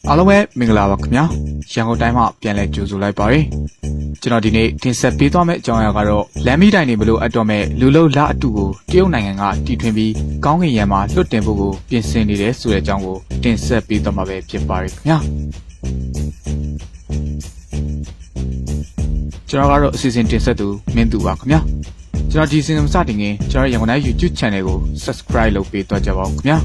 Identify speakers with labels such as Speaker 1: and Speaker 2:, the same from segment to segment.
Speaker 1: အားလုံးပဲမင်္ဂလာပါခင်ဗျာရန်ကုန်တိုင်းမှာပြန်လည်ကြိုဆိုလိုက်ပါရစေကျွန်တော်ဒီနေ့တင်ဆက်ပေးသွားမယ့်အကြောင်းအရာကတော့လမ်းမီတိုင်တွေမလို့အပ်တော့မဲ့လူလုံးလအတုကိုတရုတ်နိုင်ငံကတီထွင်ပြီးကောင်းကင်ယံမှာလွတ်တင်ဖို့ကိုပြင်ဆင်နေတယ်ဆိုတဲ့အကြောင်းကိုတင်ဆက်ပေးသွားမှာပဲဖြစ်ပါရစေခင်ဗျာကျွန်တော်ကတော့အစီအစဉ်တင်ဆက်သူမင်းသူပါခင်ဗျာကျွန်တော်ဒီအစီအစဉ်စတင်ခင်ကျွန်တော်ရန်ကုန်တိုင်း YouTube Channel ကို Subscribe လုပ်ပေးသွားကြပါဦးခင်ဗျာ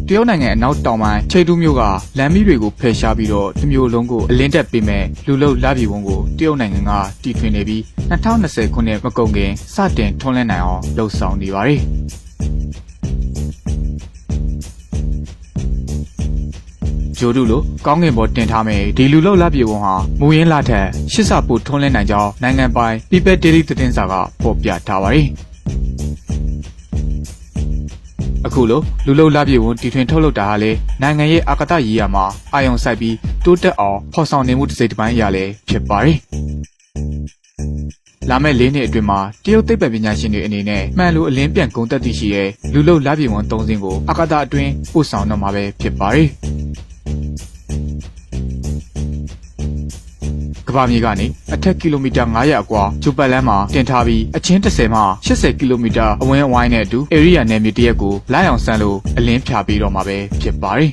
Speaker 1: တရုတ်နိုင်ငံအနောက်တောင်ပိုင်းချိတ်တူးမြို့ကလမ်းမီးတွေကိုဖယ်ရှားပြီးတော့တစ်မျိုးလုံးကိုအလင်းတက်ပေးမဲ့လူလုံးလပြည်ဝန်းကိုတရုတ်နိုင်ငံကတီထွင်နေပြီး2020ခုနှစ်မကုန်ခင်စတင်ထွန်းလင်းနိုင်အောင်လှုံ့ဆော်နေပါတယ်ဂျိုဒူလိုကောင်းကင်ပေါ်တင်ထားမဲ့ဒီလူလုံးလပြည်ဝန်းဟာမူရင်းလာထက်ရှစ်ဆပိုထွန်းလင်းနိုင်ကြောင်းနိုင်ငံပိုင် People Daily သတင်းစာကဖော်ပြထားပါတယ်အခုလိုလူလုံးလပြည်ဝန်တီထွင်ထုတ်လုပ်တာဟာလေနိုင်ငံရဲ့အာကာသရေးရာမှာအာရုံစိုက်ပြီးတိုးတက်အောင်ဖော်ဆောင်နေမှုတစ်စိတ်တစ်ပိုင်းအရာလည်းဖြစ်ပါတယ်။လာမယ့်၄နှစ်အတွင်းမှာတရုတ်သိပ္ပံပညာရှင်တွေအနေနဲ့မှန်လို့အလင်းပြန်ဂုဏ်သက်တည်ရှိတဲ့လူလုံးလပြည်ဝန်၃စင်းကိုအာကာသအတွင်းပို့ဆောင်တော့မှာပဲဖြစ်ပါတယ်။ကမ္ဘာမြေကနေအထက်ကီလိုမီတာ900အကွာဂျိုပတ်လန်းမှာတင်ထားပြီးအချင်း30မှ80ကီလိုမီတာအဝန်းအဝိုင်းနဲ့အတူဧရိယာနယ်မြေတရက်ကိုလိုက်အောင်ဆန်းလို့အလင်းဖြာပြီးတော့မှာပဲဖြစ်ပါတယ်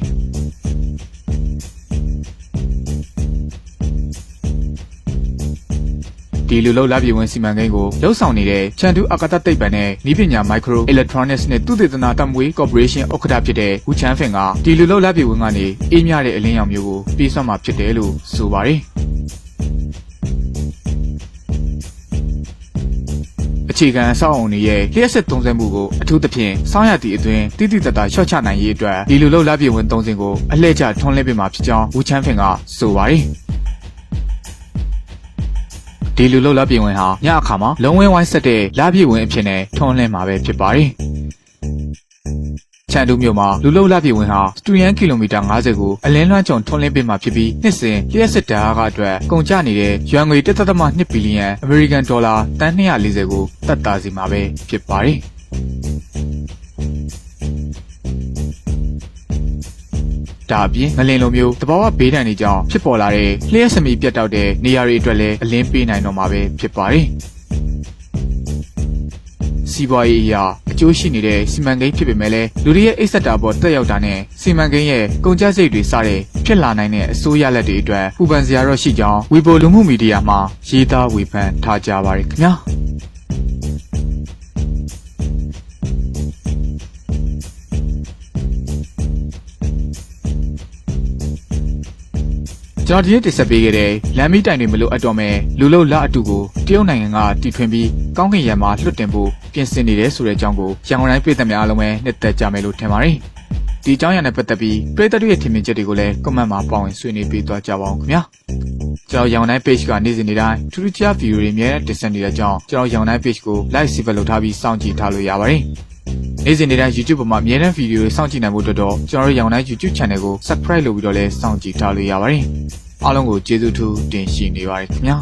Speaker 1: ဒီလူလုံးလပြည်ဝင်စီမံကိန်းကိုလှုပ်ဆောင်နေတဲ့ချန်တူအာကာသသိပ္ပံနဲ့နည်းပညာ Micro Electronics နဲ့သုတေသနတမွေး Corporation ဥက္ကဋ္ဌဖြစ်တဲ့ဦးချမ်းဖင်ကဒီလူလုံးလပြည်ဝင်ကနေအေးမြတဲ့အလင်းရောင်မျိုးကိုပြေးဆွမ်းမှာဖြစ်တယ်လို့ဆိုပါတယ်အခြေခံအဆောက်အအုံတွေရဲ့လျှက်စစ်သုံးစွဲမှုကိုအထူးသဖြင့်စောင်းရသည့်အတွင်းတိတိတတ်တာလျှော့ချနိုင်ရေးအတွက်ဒီလူလုံးလပြည်ဝင်သုံးစင်းကိုအလှည့်ကျထွန်းလင်းပေးမှာဖြစ်ကြောင်းဦးချမ်းဖင်ကဆိုပါတယ်ဒီလူလုံးလပြည်ဝင်ဟာညအခါမှာလုံးဝင်းဝိုင်းဆက်တဲ့လပြည်ဝင်အဖြစ်နဲ့ထွန်းလင်းမှာပဲဖြစ်ပါတယ်ချန်တူးမြို့မှာလူလုံးလပြည်ဝင်ဟာစတူယန်ကီလိုမီတာ50ကိုအလင်းလွှမ်းခြုံထွန်းလင်းပေးမှာဖြစ်ပြီးနှစ်စဉ်လျှက်စစ်ဓာတ်အားကအတွက်ကုန်ကျနေတဲ့ယွမ်ငွေ 1.2 ဘီလီယံအမေရိကန်ဒေါ်လာတန်း240ကိုသက်သာစေမှာပဲဖြစ်ပါတယ်ဒါအပြင်ငလင်လိုမျိုးတဘာဝဘေးဒဏ်တွေကြောင့်ဖြစ်ပေါ်လာတဲ့လျှက်စမီပြတ်တောက်တဲ့နေရာတွေအတွက်လည်းအလင်းပေးနိုင်တော့မှာပဲဖြစ်ပါတယ်စီးပွားရေးအရာအကျိုးရှိနေတဲ့စီမံကိန်းဖြစ်ပေမဲ့လည်းလူတွေရဲ့အိတ်ဆက်တာပေါ်တက်ရောက်တာနဲ့စီမံကိန်းရဲ့ကုန်ကျစရိတ်တွေစတဲ့ဖြစ်လာနိုင်တဲ့အစိုးရလက်တွေအတွက်ပူပန်စရာတော့ရှိကြောင်းဝေပိုလူမှုမီဒီယာမှာရေးသားဝေဖန်ထားကြပါရခင်ဗျာကျွန်တော်ဒီနေ့တင်ဆက်ပေးခဲ့တဲ့လမ်းမီးတိုင်တွေမလို့အပ်တော့မဲ့လူလုံးလအတုကိုတရုတ်နိုင်ငံကတီထွင်ပြီးကောင်းကင်ယံမှာလွှတ်တင်ဖို့ပြင်ဆင်နေတယ်ဆိုတဲ့အကြောင်းကိုရန်ကုန်တိုင်းပြည်သူများအားလုံးပဲနှစ်သက်ကြမယ်လို့ထင်ပါတယ်။ဒီအကြောင်းအရာနဲ့ပတ်သက်ပြီးပြည်သူတွေရဲ့ထင်မြင်ချက်တွေကိုလည်း comment မှာပါဝင်ဆွေးနွေးပေးသွားကြပါအောင်ခင်ဗျာ။ကျွန်တော်ရန်ကုန်တိုင်း page ကနေ့စဉ်နေ့တိုင်းထူးထူးခြား video တွေအများကြီးတင်ဆက်နေတဲ့အကြောင်းကျွန်တော်ရန်ကုန်တိုင်း page ကို like save လုပ်ထားပြီးစောင့်ကြည့်ထားလို့ရပါတယ်။နေ့စဉ်နေ့တိုင်း YouTube ပေါ်မှာအများတန်း video တွေစောင့်ကြည့်နိုင်ဖို့အတွက်တော့ကျွန်တော်ရန်ကုန်တိုင်း YouTube channel ကို subscribe လုပ်ပြီးတော့လည်းစောင့်ကြည့်ထားလို့ရပါတယ်။အားလုံးကိုကျေးဇူးထူးတင်ရှိနေပါတယ်ခင်ဗျာ